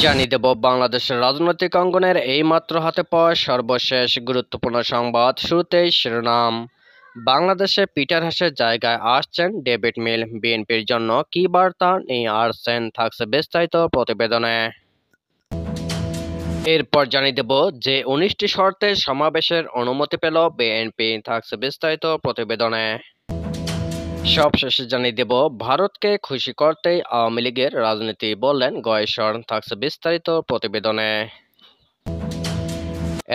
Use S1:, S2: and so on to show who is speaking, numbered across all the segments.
S1: জানিয়ে দেব বাংলাদেশের রাজনৈতিক অঙ্গনের এইমাত্র হাতে পাওয়া সর্বশেষ গুরুত্বপূর্ণ সংবাদ। শুরুতেই শিরোনাম। বাংলাদেশে পিটার হাসের জায়গায় আসছেন ডেভিড মিল, বিএনপির জন্য কী বার্তা নিয়ে আসছেন, থাকছে বিস্তারিত প্রতিবেদনে। এরপর জানিয়ে দেব যে 19টি শর্তে সমাবেশের অনুমতি পেল বিএনপি, থাকছে বিস্তারিত প্রতিবেদনে। সবশেষে জানিয়ে দেব ভারতকে খুশি করতেই আওয়ামী লীগের রাজনীতি, বললেন গয়েশ্বর, থাকছে বিস্তারিত প্রতিবেদনে।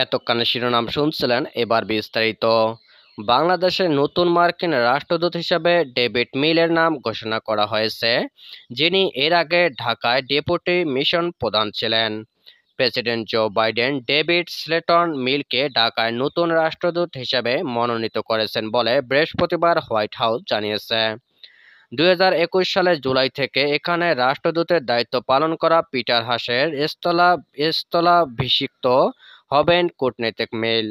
S1: এতক্ষণে শিরোনাম শুনছিলেন, এবার বিস্তারিত। বাংলাদেশের নতুন মার্কিন রাষ্ট্রদূত হিসেবে ডেভিড মিলের নাম ঘোষণা করা হয়েছে, যিনি এর আগে ঢাকায় ডেপুটি মিশন প্রধান ছিলেন। President Joe Biden David Slayton মিলকে ঢাকায় নতুন রাষ্ট্রদূত হিসেবে মনোনীত করেছেন বলে বৃহস্পতিবার হোয়াইট হাউস জানিয়েছে। 2021 সালের জুলাই থেকে এখানে রাষ্ট্রদূতের দায়িত্ব পালন করা পিটার হাসের স্থলাভিষিক্ত হবেন কূটনীতিক মিল।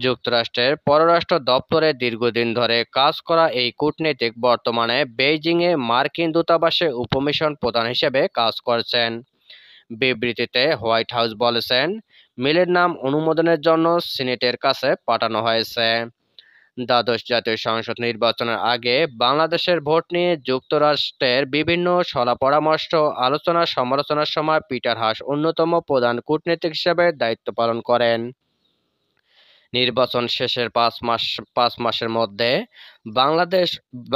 S1: যুক্তরাষ্ট্রের পররাষ্ট্র দপ্তরে দীর্ঘদিন ধরে কাজ করা এই কূটনীতিক বর্তমানে বেইজিংয়ে মার্কিন দূতাবাসে উপমিশন প্রধান হিসেবে কাজ করছেন। বিবৃতিতে হোয়াইট হাউস বলেছেন, মিলের নাম অনুমোদনের জন্য সিনেটের কাছে পাঠানো হয়েছে। দ্বাদশ জাতীয় সংসদ নির্বাচনের আগে বাংলাদেশের ভোট নিয়ে যুক্তরাষ্ট্রের বিভিন্ন পরামর্শ, আলোচনা সমালোচনার সময় পিটার হাস অন্যতম প্রধান কূটনীতিক হিসেবে দায়িত্ব পালন করেন। নির্বাচন শেষের 5 মাসের মধ্যে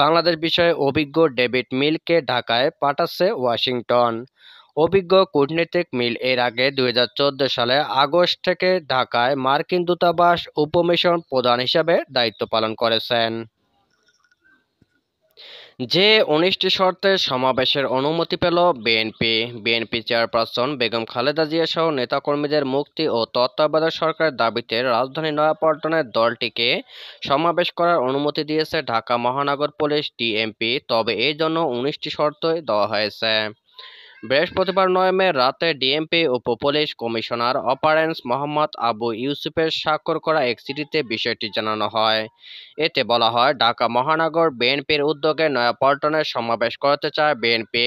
S1: বাংলাদেশ বিষয়ে অভিজ্ঞ ডেভিড মিলকে ঢাকায় পাঠাচ্ছে ওয়াশিংটন। অভিজ্ঞ কূটনীতিক মিল এর আগে 2014 সালে আগস্ট থেকে ঢাকায় মার্কিন দূতাবাস উপমিশন প্রধান হিসেবে দায়িত্ব পালন করেছেন। যে 19টি শর্তে সমাবেশের অনুমতি পেল বিএনপি চেয়ারপারসন বেগম খালেদা জিয়া সহ নেতাকর্মীদের মুক্তি ও তত্ত্বাবধায়ক সরকারের দাবিতে রাজধানী নয়াপল্টনের দলটিকে সমাবেশ করার অনুমতি দিয়েছে ঢাকা মহানগর পুলিশ ডিএমপি, তবে এই জন্য 19টি শর্ত দেওয়া হয়েছে। বৃহস্পতিবার 9 মে রাতে ডিএমপি উপ-পুলিশ কমিশনার অপারেন্স মোহাম্মদ আবু ইউসুফের স্বাক্ষর করা এক চিঠিতে বিষয়টি জানানো হয়। এতে বলা হয়, ঢাকা মহানগর বিএনপির উদ্যোগে নয়াপল্টনের সমাবেশ করতে চায় বিএনপি।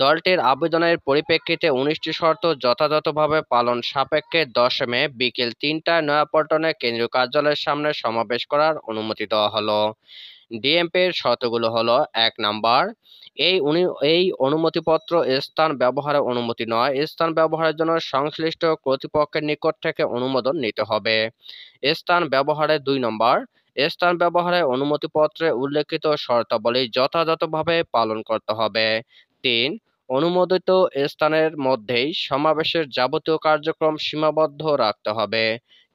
S1: দলটির আবেদনের পরিপ্রেক্ষিতে 19টি শর্ত যথাযথভাবে পালন সাপেক্ষে 10 মে বিকেল 3টায় নয়াপল্টনের কেন্দ্রীয় কার্যালয়ের সামনে সমাবেশ করার অনুমতি দেওয়া হলো। ডিএমপির শর্তগুলো হলো: 1 নাম্বার, এই অনুমতিপত্র স্থান ব্যবহারের অনুমতি নয়, স্থান ব্যবহারের জন্য সংশ্লিষ্ট কর্তৃপক্ষের নিকট থেকে অনুমোদন নিতে হবে। স্থান ব্যবহারের 2 নম্বর, স্থান ব্যবহারের অনুমতিপত্রে উল্লেখিত শর্তাবলী যথাযথভাবে পালন করতে হবে। 3, অনুমোদিত স্থানের মধ্যেই সমাবেশের যাবতীয় কার্যক্রম সীমাবদ্ধ রাখতে হবে।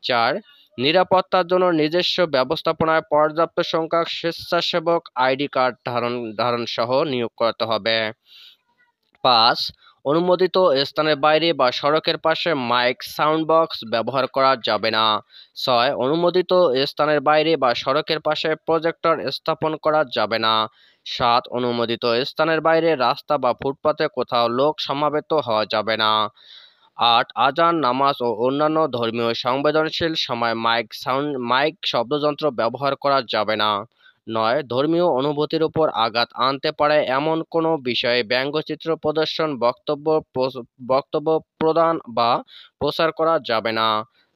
S1: 4, নিরাপত্তার জন্য নিজস্ব ব্যবস্থাপনায় পর্যাপ্ত সংখ্যক স্বেচ্ছাসেবক আইডি কার্ড ধারণ সহ নিয়োগ করতে হবে। 5, অনুমোদিত স্থানের বাইরে বা সড়কের পাশে মাইক সাউন্ড বক্স ব্যবহার করা যাবে না। 6, অনুমোদিত স্থানের বাইরে বা সড়কের পাশে প্রজেক্টর স্থাপন করা যাবে না। 7, অনুমোদিত স্থানের বাইরে রাস্তা বা ফুটপাতে কোথাও লোক সমাবেত হওয়া যাবে না। 8, আজান, নামাজ ও অন্যান্য ধর্মীয় সংবেদনশীল সময় মাইক শব্দযন্ত্র ব্যবহার করা যাবে না। 9, ধর্মীয় অনুভূতির উপর আঘাত আনতে পারে এমন কোনো বিষয়ে ব্যঙ্গচিত্র প্রদর্শন, বক্তব্য প্রদান বা প্রচার করা যাবে না।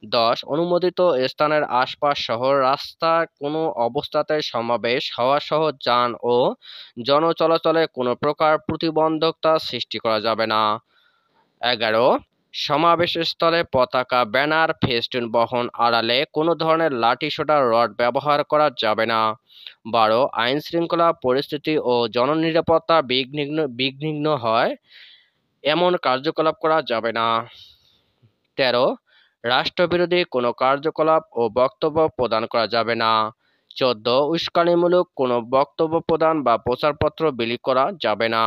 S1: 10, অনুমোদিত স্থানের আশপাশ সহ রাস্তার কোনো অবস্থাতেই সমাবেশ হওয়া সহ যান ও জনচলাচলে কোনো প্রকার প্রতিবন্ধকতা সৃষ্টি করা যাবে না। 11, সমাবেশস্থলে পতাকা, ব্যানার, ফেস্টুন বহন আড়ালে কোনো ধরনের লাঠি-সোঁটা রড ব্যবহার করা যাবে না। 12, আইনশৃঙ্খলা পরিস্থিতি ও জননিরাপত্তা বিঘ্নিত হয় এমন কার্যকলাপ করা যাবে না। 13, রাষ্ট্রবিরোধী কোনো কার্যকলাপ ও বক্তব্য প্রদান করা যাবে না। 14, উস্কানিমূলক কোনো বক্তব্য প্রদান বা প্রচারপত্র বিলি করা যাবে না।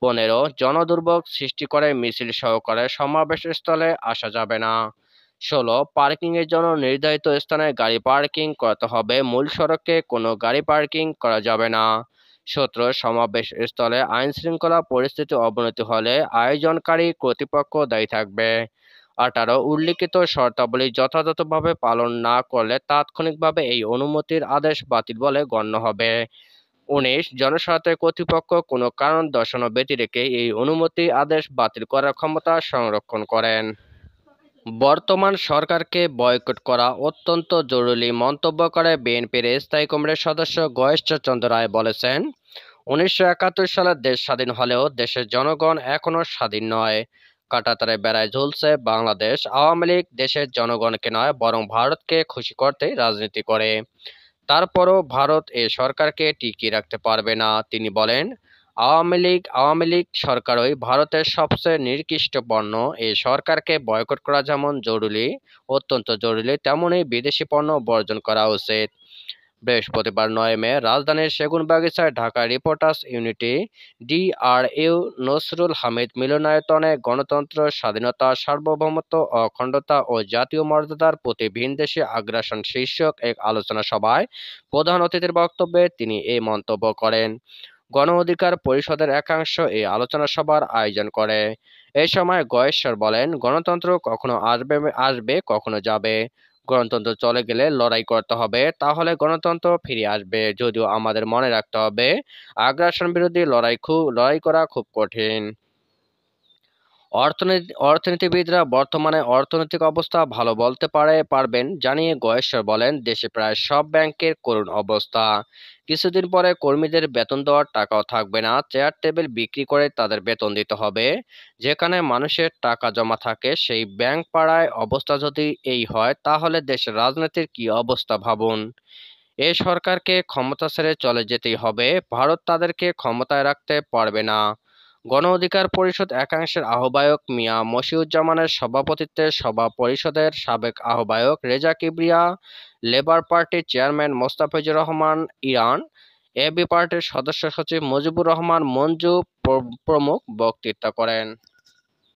S1: 15, জনদুর্ভোগ সৃষ্টি করে মিছিল সহকারে সমাবেশস্থলে আসা যাবে না। 16, পার্কিংয়ের জন্য নির্ধারিত স্থানে গাড়ি পার্কিং করতে হবে, মূল সড়কে কোনো গাড়ি পার্কিং করা যাবে না। 17, সমাবেশস্থলে আইনশৃঙ্খলা পরিস্থিতি অবনতি হলে আয়োজনকারী কর্তৃপক্ষ দায়ী থাকবে। 18, উল্লিখিত শর্তাবলী যথাযথভাবে পালন না করলে তাৎক্ষণিকভাবে এই অনুমতির আদেশ বাতিল বলে গণ্য হবে। 19 জনস্বার্থে কর্তৃপক্ষ কোনো কারণ দর্শানো ব্যতিরেকে এই অনুমতি আদেশ বাতিল করার ক্ষমতা সংরক্ষণ করেন। বর্তমান সরকারকে বয়কট করা অত্যন্ত জরুরি মন্তব্য করে বিএনপির স্থায়ী কমিটির সদস্য গয়েশ্বরচন্দ্র রায় বলেছেন, 1971 সালে দেশ স্বাধীন হলেও দেশের জনগণ এখনো স্বাধীন নয়। কাঁটাতারে বেড়ায় ঝুলছে বাংলাদেশ। আওয়ামী লীগ দেশের জনগণকে নয় বরং ভারতকে খুশি করতে রাজনীতি করে। তারপরও ভারত এ সরকারকে টিকিয়ে রাখতে পারবে না। তিনি বলেন, আওয়ামী লীগ সরকারই ভারতের সবচেয়ে নিকৃষ্ট পণ্য। এই সরকারকে বয়কট করা যেমন জরুরি, অত্যন্ত জরুরি, তেমনি বিদেশি পণ্য বর্জন করা উচিত। বৃহস্পতিবার 9 মে রাজধানীর সেগুনবাগিচায় Dhaka reporters unity DRU Nasrul Hamid মিলনায়তনে গণতন্ত্র, স্বাধীনতা, সার্বভৌমত্ব, অখণ্ডতা ও জাতীয় মর্যাদার প্রতি ভিনদেশি আগ্রাসন শীর্ষক এক আলোচনা সভায় প্রধান অতিথির বক্তব্যে তিনি এই মন্তব্য করেন। গণ অধিকার পরিষদের একাংশ এই আলোচনা সভার আয়োজন করে। এই সময় গয়েশ্বর বলেন, গণতন্ত্র কখনো আসবে কখনো যাবে। গণতন্ত্র চলে গেলে লড়াই করতে হবে, তাহলে গণতন্ত্র ফিরে আসবে। যদিও আমাদের মনে রাখতে হবে, আগ্রাসন বিরোধী লড়াই করা খুব কঠিন। অর্থনীতিবিদরা বর্তমানে অর্থনৈতিক অবস্থা ভালো বলতে পারবেন জানিয়ে গয়েশ্বর বলেন, দেশে প্রায় সব ব্যাংকের করুণ অবস্থা। কিছুদিন পরে কর্মীদের বেতন দেওয়ার টাকাও থাকবে না। চেয়ার টেবিল বিক্রি করে তাদের বেতন দিতে হবে। যেখানে মানুষের টাকা জমা থাকে সেই ব্যাংক পাড়ায় অবস্থা যদি এই হয়, তাহলে দেশের রাজনীতির কি অবস্থা ভাবুন। এ সরকারকে ক্ষমতা ছেড়ে চলে যেতেই হবে। ভারত তাদেরকে ক্ষমতায় রাখতে পারবে না। গণ অধিকার পরিষদ একাংশের আহ্বায়ক মিয়া মশিউজ্জামানের সভাপতিত্বে সভা পরিষদের সাবেক আহ্বায়ক রেজা কিবরিয়া, লেবার পার্টির চেয়ারম্যান মোস্তাফিজুর রহমান ইরান, এবি পার্টির সদস্য সচিব মুজিবুর রহমান মঞ্জু প্রমুখ বক্তৃতা করেন।